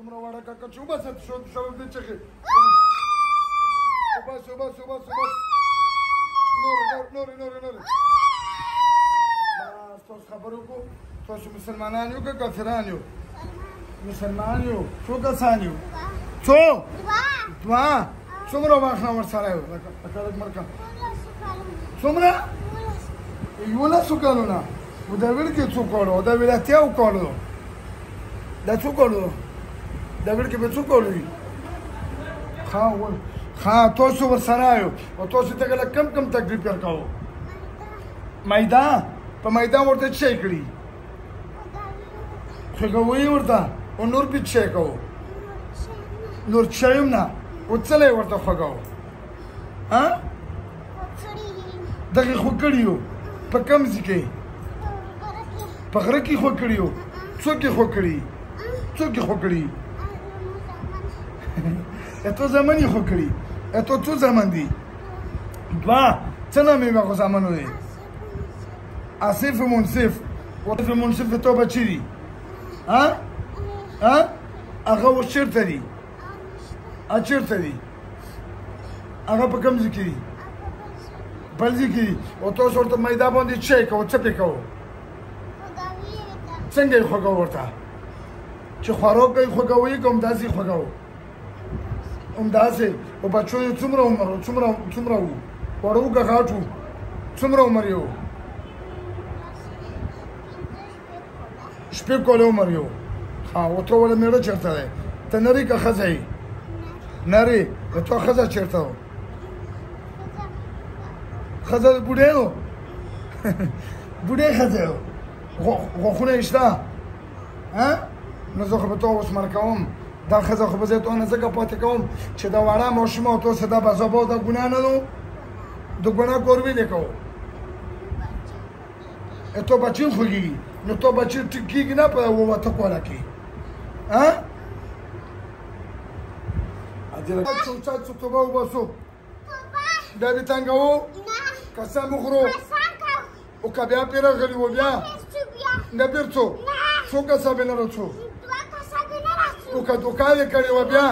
څومره وړه کاکا چې وباسه شرم دې چغې وباسه نورې بس تاسو خبرې وکړو تاسو مسلمانان یو که کافران یو مسلمان یو څو کسان یو څو دوه څومره واخله ورسره یو لکه لږ مرکه څومره 11 کلونه و دا ویل کې څو کالو دا ویل اتیا کالو دا څو کالو دا ویل کې به څو کالو وي ها تاسو ورسره یو او تاسو ته کم تکلیف ورکوو میدان په میدان ورته څه شی کړي خوږوي ورته او نور بیا څه کوو نور څه هم نه او څه یې ورته خوږوو دغې خو کړي یو په کوم ځای کې په غره کې خو کړي یو څوک یې خو کړي اتو زمان یې خو کړي اتو څو زمان دي دوه څه نام یې هغو زامنو دی آصف و منصف آصف و منصف د تا بچی دي هغه اوس چېرته دي چېرته دي هغه په کوم ځای کې دي بل ځای کې دي او تاسو ورته میده باندې څه یې کوو څه پرې کوو څنګه یې خوږوو ورته چې خوراک یې خوږوئ که همداسې یې خوږوو همداسې او بچو یې څومره عمر و څومره و وړه و که غاټ و څومره عمر یې و شپږ کاله عمر یې و او ته ولې مېړه چېرته دی ته نرې که ښځه یې نرې د تا ښځه چېرته و ښځه بوډۍ و بوډۍ ښځه و غوښونه یې شته نو زه خو به تا اوس مړ کوم دا ښځه خو به زه تا نه ځکه پاتې کوم چې دا وړه ماشومه او تاسې دا بزابا دا ګناه نه ده د ګناه کار ولې کوو تو بچی خوږېږي نو تو بچی کېږي نه په ووته کوله کې څو توبه وباسو بیا دې تنګوو قسم وخورو او که بیا پرې راغلي وو بیا نه بېر څو کسه بې نه رڅو او که دوکه یې کړې وه بیا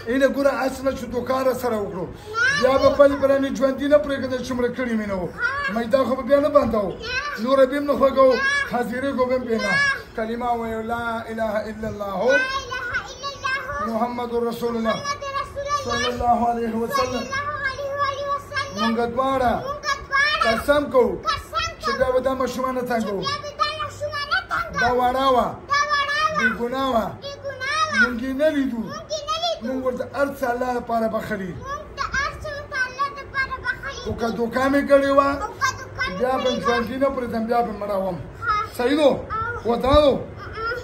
اینه ګوره هسې نه چې دوکه راسره وکړو بیا به بلې برانې ژوندي نه پرېږده چې مړه کړي مې نه وو میده خو به بیا نه بندوو نوره به هم نه خوږوو حاضرېږو به هم بې نه کلمه وایو لا اله الا الله محمد رسول الله صلی الله علیه وسلم مونږ دواړه قسم کوو چې بیا به دا ماشومه نه تنګوو دا وړه وه بېګناه وه مونږ یې نه لیدو مونږ ورته هر څه الله لپاره بخلي خو که دوکه مې کړې وه بیا به ژوندي نه پرېږدم بیا به مړوم صحیح دو ودانو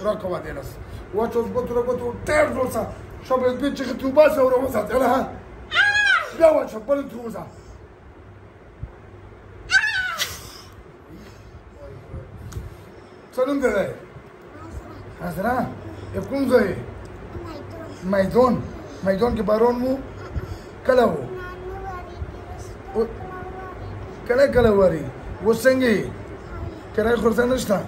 راکوه دېلس وچو زبطو تیر زوسه شبه بید چه تو باسه و رو وسط یالا ها بیا وچو بلی تو وسط سلام داده حضره یکون زایی میدان که باران مو کلا و کلا واری و سنگی کرای خورسه نشتا